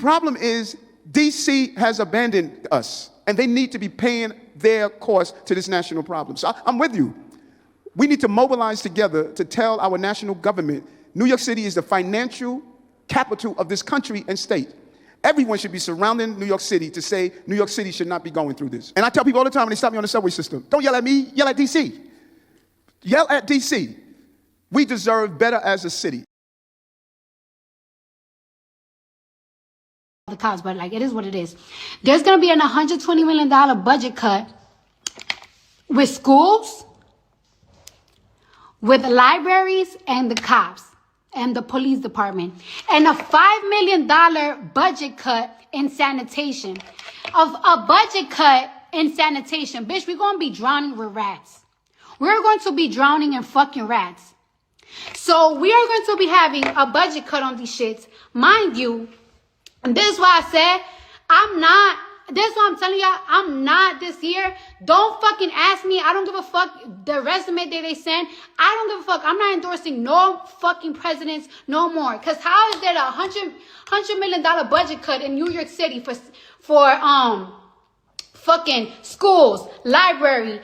problem is DC has abandoned us, and they need to be paying their cost to this national problem. So I'm with you. We need to mobilize together to tell our national government New York City is the financial capital of this country and state. Everyone should be surrounding New York City to say New York City should not be going through this. And I tell people all the time when they stop me on the subway system, don't yell at me, yell at DC. Yell at DC. We deserve better as a city. The cops, but like, it is what it is. There's going to be an $120 million budget cut with schools, with libraries, and the cops, and the police department, and a $5 million budget cut in sanitation. Of a budget cut in sanitation, bitch, we're going to be drowning with rats. We're going to be drowning in fucking rats. So we are going to be having a budget cut on these shits. Mind you, and this is why I said, this is what I'm telling y'all, I'm not this year. Don't fucking ask me. I don't give a fuck the resume that they send. I don't give a fuck. I'm not endorsing no fucking presidents no more. Because how is there a $100 million budget cut in New York City for fucking schools, library,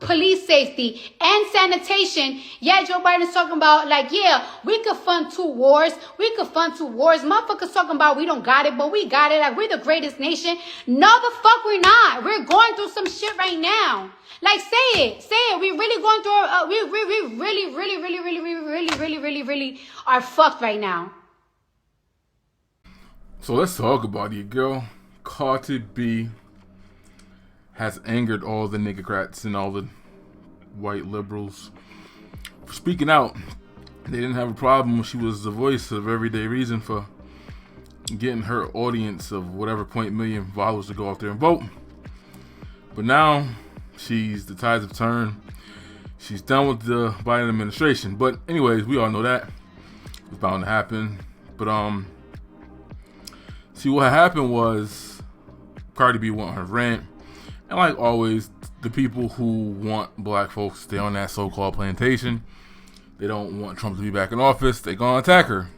police safety, and sanitation? Yeah, Joe Biden's talking about, like, yeah, we could fund two wars. Motherfuckers talking about we don't got it, but we got it. Like, we're the greatest nation. No, the fuck we're not. We're going through some shit right now. Like, say it. We really going through, we really are fucked right now. So let's talk about it, girl. Cardi B has angered all the niggercrats and all the white liberals for speaking out. They didn't have a problem when she was the voice of everyday reason for getting her audience of whatever 0.1 followers to go out there and vote. But now the tides have turned. She's done with the Biden administration. But anyways, we all know that. It's bound to happen. But see, what happened was Cardi B went on her rant. And like always, the people who want black folks to stay on that so-called plantation, they don't want Trump to be back in office, they're going to attack her.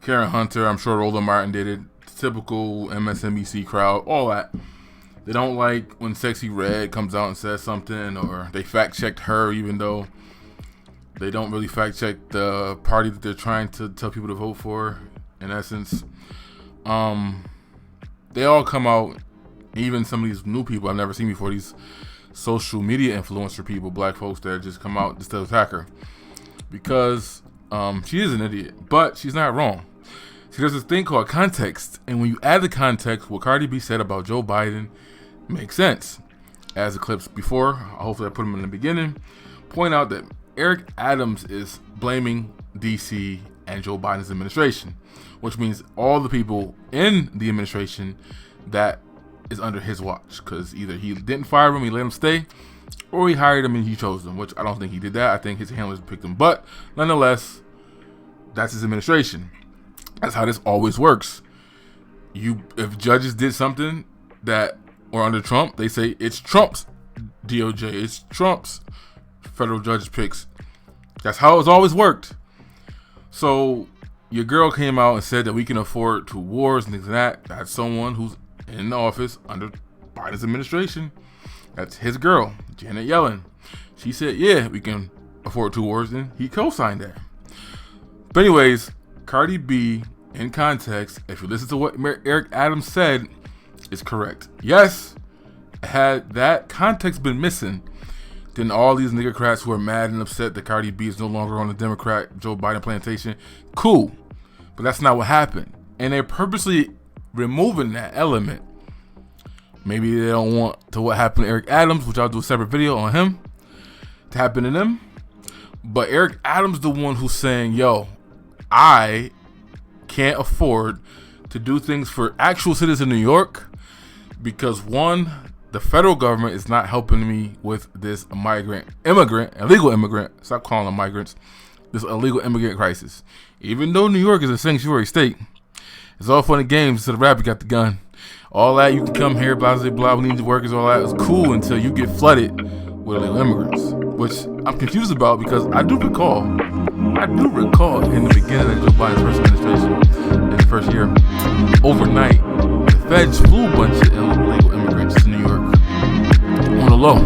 Karen Hunter, I'm sure Roland Martin did it, typical MSNBC crowd, all that. They don't like when Sexy Red comes out and says something, or they fact-checked her even though they don't really fact-check the party that they're trying to tell people to vote for, in essence. They all come out. Even some of these new people I've never seen before, these social media influencer people, black folks that just come out just to attack her. Because she is an idiot, but she's not wrong. See, there's this thing called context. And when you add the context, what Cardi B said about Joe Biden makes sense. As the clips before, hopefully I put them in the beginning, point out that Eric Adams is blaming DC and Joe Biden's administration. Which means all the people in the administration that is under his watch, because either he didn't fire him, he let him stay, or he hired him and he chose him, which I don't think he did that. I think his handlers picked him, but nonetheless, that's his administration. That's how this always works. If judges did something that, or under Trump, they say it's Trump's DOJ, it's Trump's federal judge picks. That's how it's always worked. So your girl came out and said that we can afford 2 wars and things like that. That's someone who's in the office under Biden's administration. That's his girl, Janet Yellen. She said, yeah, we can afford 2 wars, and he co-signed that. But anyways, Cardi B, in context, if you listen to what Eric Adams said, is correct. Yes, had that context been missing, then all these niggercrats who are mad and upset that Cardi B is no longer on the Democrat Joe Biden plantation, cool. But that's not what happened. And they're purposely removing that element. Maybe they don't want to what happened to Eric Adams, which I'll do a separate video on him, to happen to them. But Eric Adams the one who's saying, yo, I can't afford to do things for actual citizens of New York because one, the federal government is not helping me with this illegal immigrant, stop calling them migrants, this illegal immigrant crisis. Even though New York is a sanctuary state, it's all fun and games until the rapper got the gun. All that, you can come here, blah, blah, blah, we need the workers, all that is cool until you get flooded with illegal immigrants, which I'm confused about because I do recall in the beginning of Joe Biden's first administration, in first year, overnight, the feds flew a bunch of illegal immigrants to New York on the low.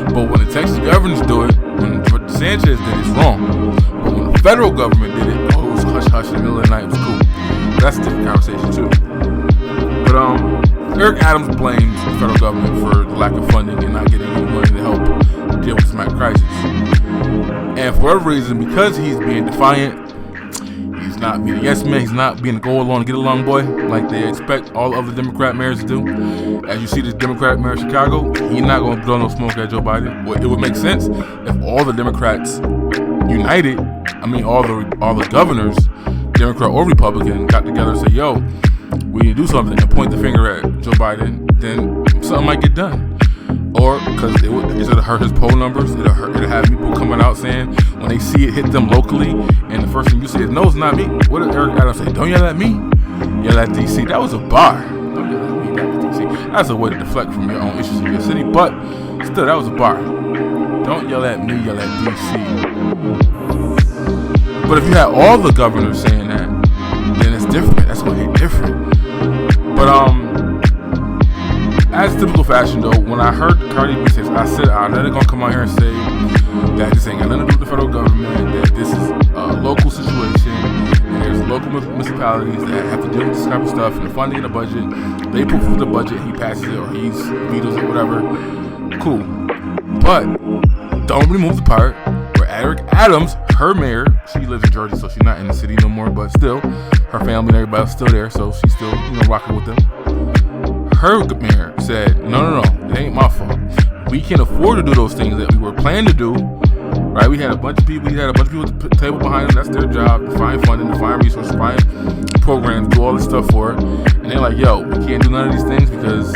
But when the Texas governors do it, when Sanchez did it, it's wrong. But when the federal government did it, oh, it was hush hush in the middle of the night. It was cool. But that's a different conversation too. But Eric Adams blames the federal government for the lack of funding and not getting any money to help deal with this mass crisis. And for whatever reason, because he's being defiant, he's not being a yes man, he's not being a go along, get along boy like they expect all other Democrat mayors to do. As you see this Democrat mayor of Chicago, he's not going to blow no smoke at Joe Biden. Well, it would make sense if all the Democrats united, all the governors, Democrat or Republican, got together and say, yo, we need to do something and point the finger at Joe Biden, then something might get done. Or because it'll hurt his poll numbers, it'll have people coming out saying when they see it hit them locally, and the first thing you say is, no, it's not me. What did Eric Adams say? Don't yell at me, yell at DC. That was a bar. Don't yell at me, yell at DC. That's a way to deflect from your own issues in your city, but still, that was a bar. Don't yell at me, yell at DC. But if you had all the governors saying that, then it's different. That's going to hit different. But as typical fashion though, when I heard Cardi B say, I said, I'm not gonna come out here and say that this ain't got nothing to do with the federal government, that this is a local situation, and there's local municipalities that have to deal with this type of stuff, and the funding and the budget, they put forth the budget, he passes it, or he vetoes it, whatever, cool. But don't remove the part where Eric Adams, her mayor, she lives in Georgia, so she's not in the city no more, but still, her family and everybody's still there, so she's still, rocking with them. Her mayor said, no, it ain't my fault. We can't afford to do those things that we were planning to do, right? We had a bunch of people at the table behind them. That's their job, to find funding, to find resources, find programs, do all this stuff for it. And they're like, yo, we can't do none of these things because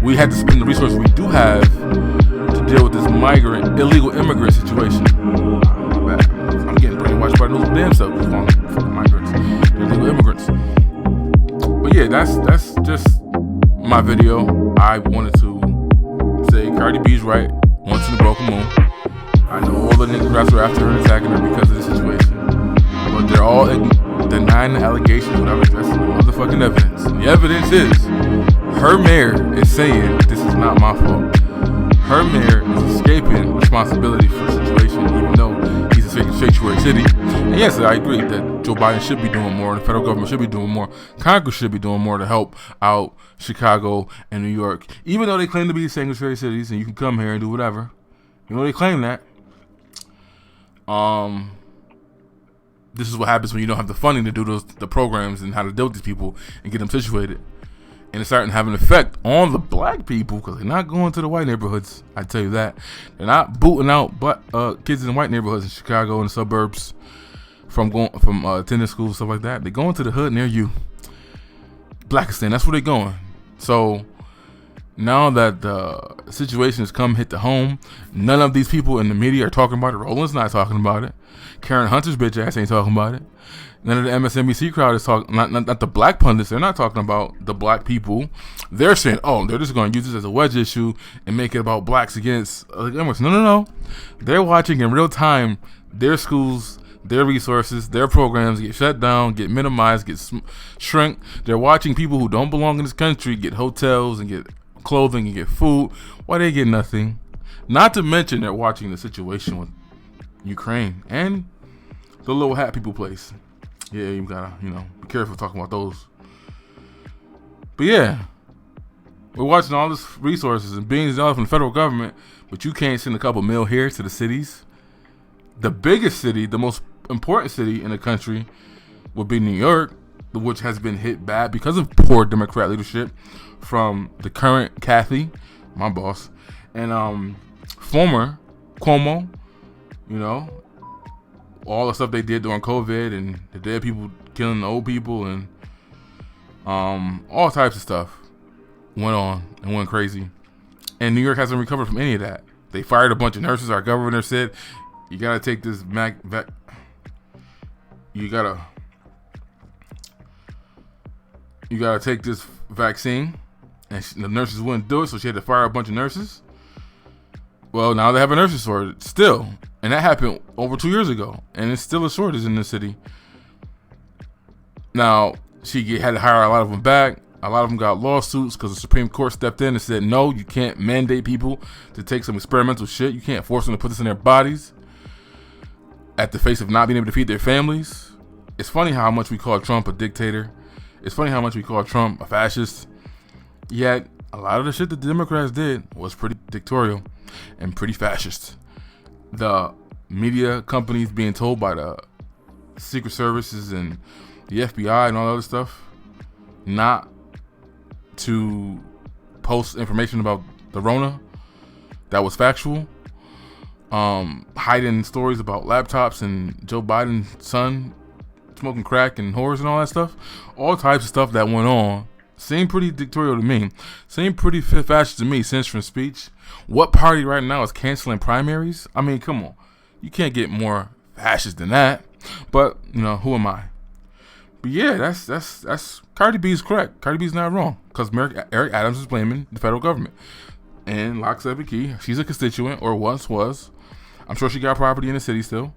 we had to spend the resources we do have to deal with this illegal immigrant situation. My bad. I'm getting brainwashed by those damn self. We're calling them fucking migrants. They're illegal immigrants. But yeah, that's just my video. I wanted to say Cardi B's right once in a broken moon. I know all the niggas are after her and attacking her because of the situation, but they're all denying the allegations without addressing the motherfucking evidence. And the evidence is her mayor is saying this is not my fault. Her mayor is escaping responsibility for the situation, even though he's a sanctuary city. And yes, I agree that Joe Biden should be doing more, the federal government should be doing more, Congress should be doing more to help out Chicago and New York, even though they claim to be sanctuary cities and you can come here and do whatever. They claim that. This is what happens when you don't have the funding to do the programs and how to deal with these people and get them situated. And it's starting to have an effect on the black people because they're not going to the white neighborhoods. I tell you that. They're not booting out kids in white neighborhoods in Chicago and the suburbs from attending school, stuff like that. They're going to the hood near you. Blackistan, that's where they're going. So now that the situation has hit the home, none of these people in the media are talking about it. Roland's not talking about it. Karen Hunter's bitch ass ain't talking about it. None of the MSNBC crowd is talking, not the black pundits, they're not talking about the black people. They're saying, oh, they're just going to use this as a wedge issue and make it about blacks against immigrants. No. They're watching in real time their schools, their resources, their programs get shut down, get minimized, get shrink. They're watching people who don't belong in this country get hotels and get clothing and get food while they get nothing. Not to mention they're watching the situation with Ukraine and the little hat people place. Yeah, you gotta, be careful talking about those. But yeah, we're watching all this resources and billions of dollars from the federal government, but you can't send a couple mil here to the cities. The biggest city, the most important city in the country would be New York, which has been hit bad because of poor Democrat leadership from the current Kathy, my boss, and former Cuomo, all the stuff they did during COVID and the dead people killing the old people and all types of stuff went on and went crazy. And New York hasn't recovered from any of that. They fired a bunch of nurses. Our governor said, you gotta take this you gotta take this vaccine. And the nurses wouldn't do it, so she had to fire a bunch of nurses. Well, now they have a nurses shortage still. And that happened over 2 years ago. And it's still a shortage in the city. Now, had to hire a lot of them back. A lot of them got lawsuits because the Supreme Court stepped in and said, no, you can't mandate people to take some experimental shit. You can't force them to put this in their bodies at the face of not being able to feed their families. It's funny how much we call Trump a dictator. It's funny how much we call Trump a fascist. Yet, a lot of the shit that the Democrats did was pretty dictatorial and pretty fascist. The media companies being told by the Secret Services and the FBI and all that other stuff not to post information about the Rona that was factual, hiding stories about laptops and Joe Biden's son smoking crack and whores and all that stuff, all types of stuff that went on, seemed pretty dictatorial to me, seemed pretty fascist to me. Censoring speech. What party right now is canceling primaries? I mean, come on, you can't get more fascist than that. But who am I? But yeah, that's Cardi B is correct. Cardi B is not wrong because Eric Adams is blaming the federal government. And lock, step, and key, she's a constituent or once was. I'm sure she got property in the city still.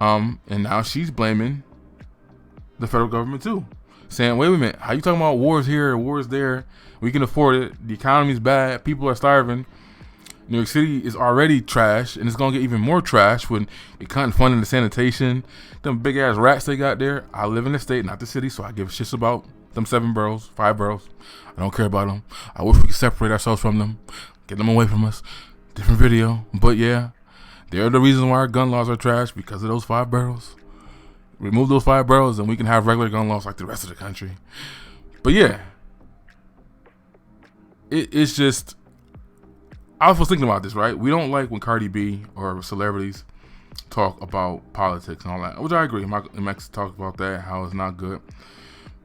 And now she's blaming the federal government too, saying, "Wait a minute, how you talking about wars here, wars there? We can afford it. The economy's bad. People are starving. New York City is already trash, and it's gonna get even more trash when they cutting funding the sanitation. Them big ass rats they got there. I live in the state, not the city, so I give shits about them 7 boroughs, 5 boroughs. I don't care about them. I wish we could separate ourselves from them, get them away from us. Different video, but yeah, they're the reason why our gun laws are trash because of those 5 boroughs. Remove those 5 boroughs, and we can have regular gun laws like the rest of the country. But yeah, it's just." I was thinking about this, right? We don't like when Cardi B or celebrities talk about politics and all that, which I agree. Max talked about that, how it's not good.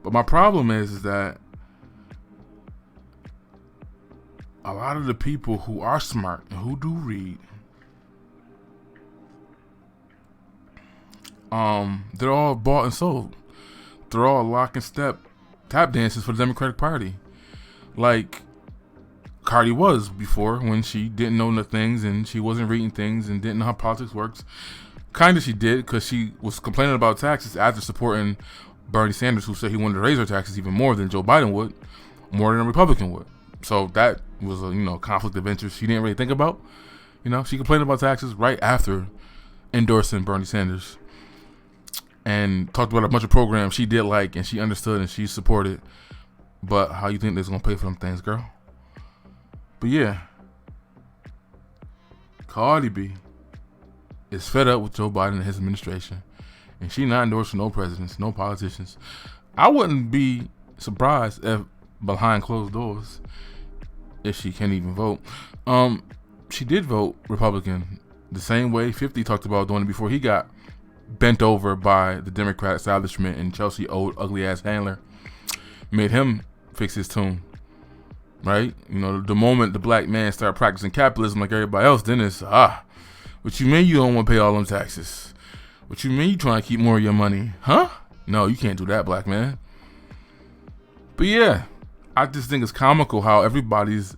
But my problem is that a lot of the people who are smart and who do read, they're all bought and sold. They're all lock and step tap dances for the Democratic Party. Like Cardi was before, when she didn't know the things and she wasn't reading things and didn't know how politics works. Kind of she did, because she was complaining about taxes after supporting Bernie Sanders, who said he wanted to raise her taxes even more than Joe Biden would, more than a Republican would. So that was a conflict of interest she didn't really think about. She complained about taxes right after endorsing Bernie Sanders and talked about a bunch of programs she did like and she understood and she supported. But how you think they're gonna pay for them things, girl? But yeah, Cardi B is fed up with Joe Biden and his administration, and she not endorsing no presidents, no politicians. I wouldn't be surprised if behind closed doors, if she can't even vote, she did vote Republican the same way 50 talked about doing it before he got bent over by the Democrat establishment and Chelsea old ugly ass handler made him fix his tune. Right? The moment the black man started practicing capitalism like everybody else, then it's, what you mean you don't want to pay all them taxes? What you mean you trying to keep more of your money? Huh? No, you can't do that, black man. But yeah, I just think it's comical how everybody's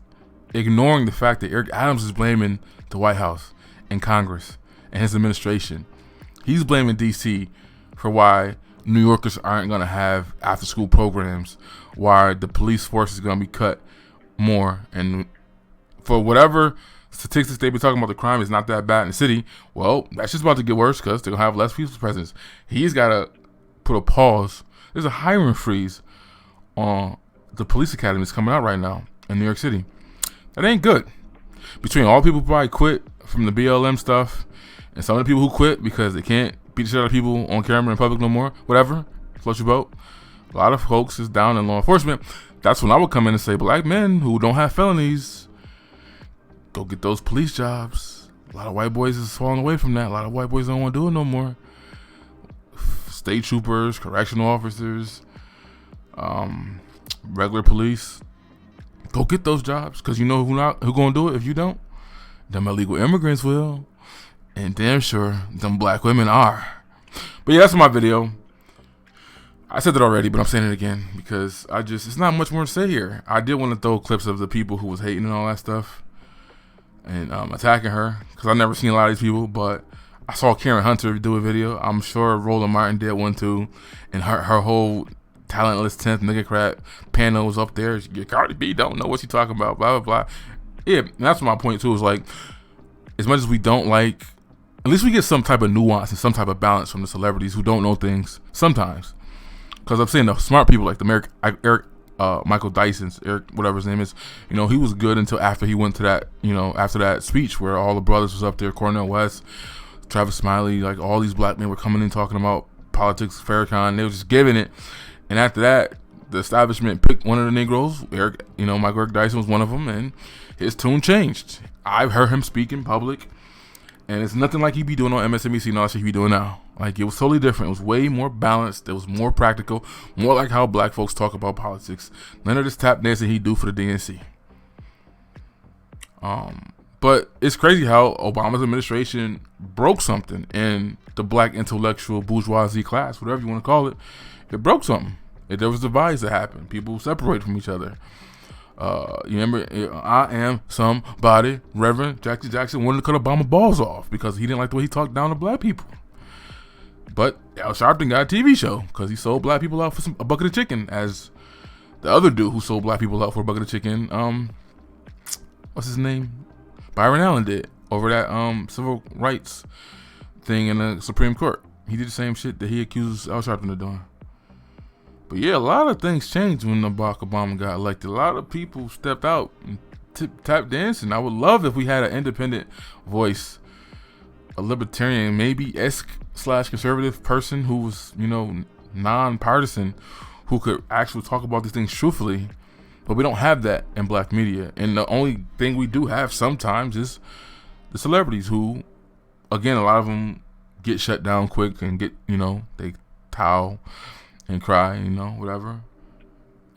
ignoring the fact that Eric Adams is blaming the White House and Congress and his administration. He's blaming DC for why New Yorkers aren't going to have after school programs, why the police force is going to be cut more, and for whatever statistics they be talking about, the crime is not that bad in the city. Well, that's just about to get worse because they're gonna have less police presence. He's got to put a pause. There's a hiring freeze on the police academies coming out right now in New York City. That ain't good. Between all the people who probably quit from the BLM stuff and some of the people who quit because they can't beat the shit out of people on camera in public no more, whatever, float your boat. A lot of folks is down in law enforcement. That's when I would come in and say, black men who don't have felonies, go get those police jobs. A lot of white boys is falling away from that. A lot of white boys don't want to do it no more. State troopers, correctional officers, regular police, go get those jobs, because you know who gonna do it if you don't? Them illegal immigrants will, and damn sure them black women are. But yeah, that's my video. I said that already, but I'm saying it again because it's not much more to say here. I did want to throw clips of the people who was hating and all that stuff and attacking her, because I've never seen a lot of these people, but I saw Karen Hunter do a video. I'm sure Roland Martin did one too, and her whole talentless 10th nigga crap panels up there. Cardi B don't know what she talking about, blah, blah, blah. Yeah, and that's my point, too, is like, as much as we don't like, at least we get some type of nuance and some type of balance from the celebrities who don't know things sometimes. Because I'm saying the smart people like the Eric Michael Dyson's, Eric, whatever his name is, you know, he was good until after he went to that, you know, after that speech where all the brothers was up there, Cornel West, Travis Smiley, like all these black men were coming in talking about politics, Farrakhan, they were just giving it. And after that, the establishment picked one of the Negroes, Eric, you know, Michael Eric Dyson was one of them, and his tune changed. I've heard him speak in public, and it's nothing like he be doing on MSNBC and all that shit he be doing now. Like, it was totally different. It was way more balanced. It was more practical, more like how black folks talk about politics. None of this tap dancing he do for the DNC. But it's crazy how Obama's administration broke something in the black intellectual bourgeoisie class, whatever you want to call it. It broke something. There was divides that happened. People separated from each other. You remember, I am somebody, Reverend Jackie Jackson wanted to cut Obama balls off because he didn't like the way he talked down to black people. But Al Sharpton got a TV show because he sold black people out for a bucket of chicken, as the other dude who sold black people out for a bucket of chicken, what's his name? Byron Allen did over that civil rights thing in the Supreme Court. He did the same shit that he accused Al Sharpton of doing. But yeah, a lot of things changed when Barack Obama got elected. A lot of people stepped out and tap dancing. I would love if we had an independent voice, a libertarian, maybe /conservative person who was, you know, non-partisan, who could actually talk about these things truthfully. But we don't have that in black media. And the only thing we do have sometimes is the celebrities who, again, a lot of them get shut down quick and get, you know, they towel and cry, you know, whatever.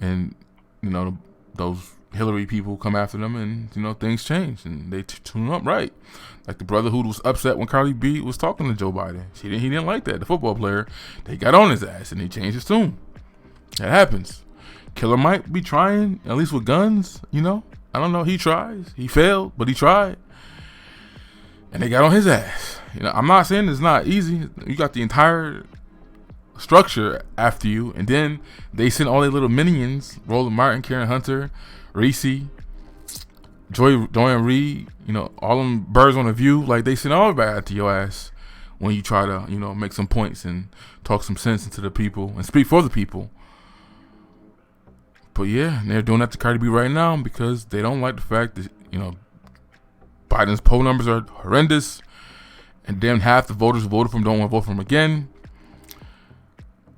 And, you know, those Hillary people come after them and, you know, things change and they tune up right. Like the brother who was upset when Cardi B was talking to Joe Biden. He didn't like that. The football player, they got on his ass and they changed his tune. That happens. Killer might be trying, at least with guns, you know. I don't know. He tries. He failed, but he tried. And they got on his ass. You know, I'm not saying it's not easy. You got the entire structure after you, and then they send all their little minions, Roland Martin, Karen Hunter, Reese, Joanne Reed, you know, all them birds on the view, like they send all everybody after your ass when you try to, you know, make some points and talk some sense into the people and speak for the people. But yeah, they're doing that to Cardi B right now because they don't like the fact that, you know, Biden's poll numbers are horrendous and damn half the voters who voted for him don't want to vote for him again.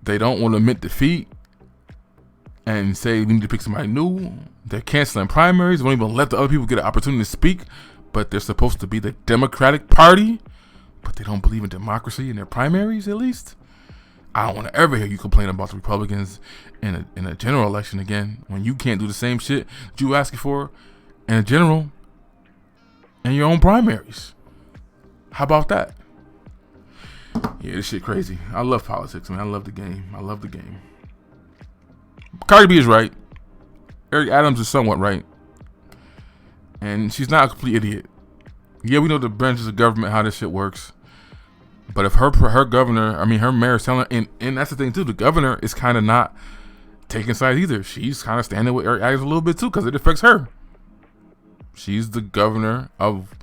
They don't want to admit defeat and say we need to pick somebody new. They're canceling primaries. They won't even let the other people get an opportunity to speak. But they're supposed to be the Democratic Party. But they don't believe in democracy in their primaries, at least. I don't want to ever hear you complain about the Republicans in a general election again when you can't do the same shit that you asking for in a general in your own primaries. How about that? Yeah, this shit crazy. I love politics, man. I love the game. Cardi B is right. Eric Adams is somewhat right. And she's not a complete idiot. Yeah, we know the branches of government, how this shit works. But if her mayor is telling her, and that's the thing too, the governor is kind of not taking sides either. She's kind of standing with Eric Adams a little bit too because it affects her. She's the governor of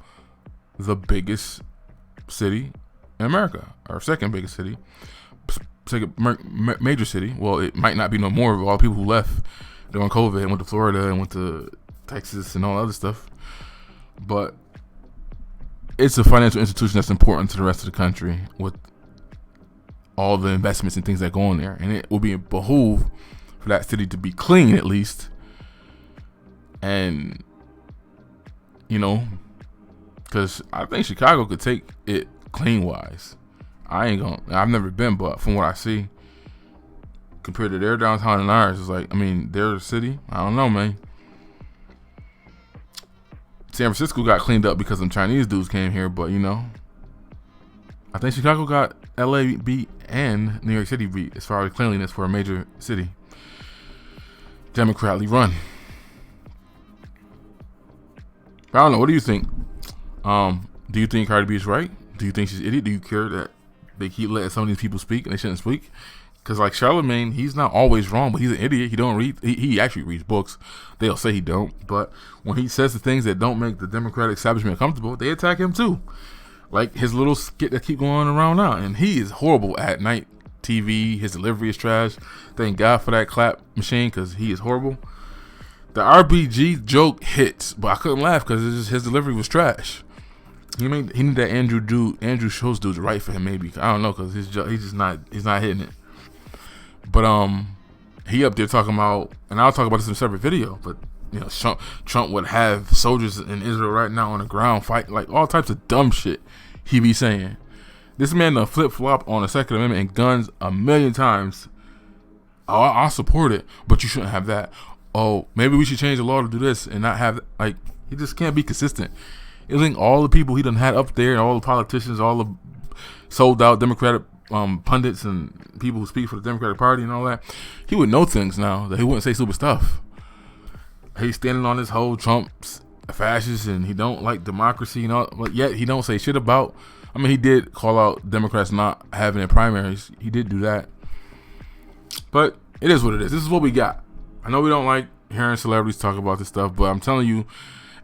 the biggest city in America, or second biggest city, major city. Well, it might not be no more of all the people who left during COVID and went to Florida and went to Texas and all other stuff. But it's a financial institution that's important to the rest of the country with all the investments and things that go on there. And it will be a behoove for that city to be clean at least. And, you know, because I think Chicago could take it clean wise. I've never been, but from what I see, compared to their downtown and ours, it's like, I mean, their city, I don't know, man. San Francisco got cleaned up because some Chinese dudes came here, but you know, I think Chicago got LA beat and New York City beat as far as cleanliness for a major city. Democratically run. But I don't know. What do you think? Do you think Cardi B is right? Do you think she's an idiot? Do you care that they keep letting some of these people speak and they shouldn't speak? Because like Charlemagne, he's not always wrong, but he's an idiot. He don't read. He actually reads books. They'll say he don't, but when he says the things that don't make the Democratic establishment comfortable, they attack him too. Like his little skit that keep going around now, and he is horrible at night TV. His delivery is trash. Thank God for that clap machine, because he is horrible. The RBG joke hits, but I couldn't laugh because his delivery was trash. He need that Andrew Schultz dude to write for him, maybe. I don't know, because he's not hitting it. But he up there talking about, and I'll talk about this in a separate video, but you know, Trump would have soldiers in Israel right now on the ground fight, like all types of dumb shit he be saying. This man done flip-flop on the Second Amendment and guns a million times. Oh, I'll support it, but you shouldn't have that. Oh, maybe we should change the law to do this and not have, like, he just can't be consistent. I think all the people he done had up there and all the politicians, all the sold out Democratic pundits and people who speak for the Democratic Party and all that, he would know things now that he wouldn't say stupid stuff. He's standing on this whole Trump's fascist and he don't like democracy and all, but yet he don't say shit about. I mean, he did call out Democrats not having their primaries. He did do that, but it is what it is. This is what we got. I know we don't like hearing celebrities talk about this stuff, but I'm telling you,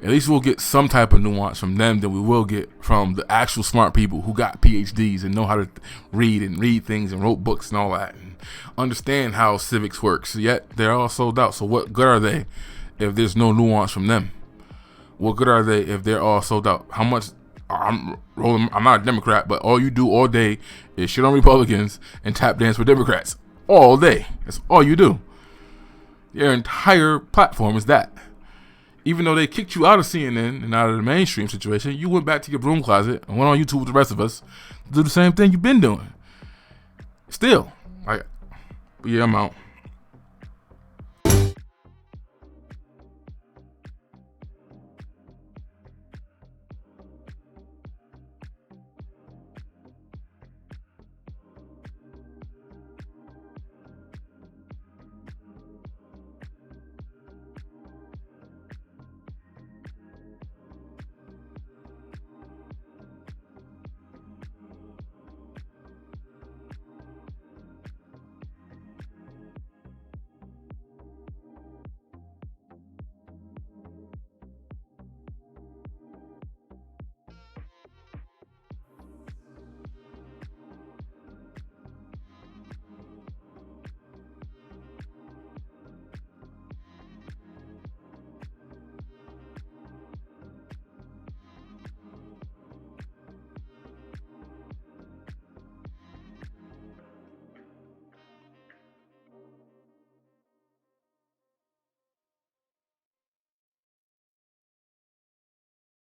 at least we'll get some type of nuance from them than we will get from the actual smart people who got PhDs and know how to read things and wrote books and all that and understand how civics works. Yet they're all sold out. So what good are they if there's no nuance from them? What good are they if they're all sold out? How much? I'm not a Democrat, but all you do all day is shit on Republicans and tap dance for Democrats all day. That's all you do. Your entire platform is that. Even though they kicked you out of CNN and out of the mainstream situation, you went back to your broom closet and went on YouTube with the rest of us to do the same thing you've been doing. Still, like, yeah, I'm out.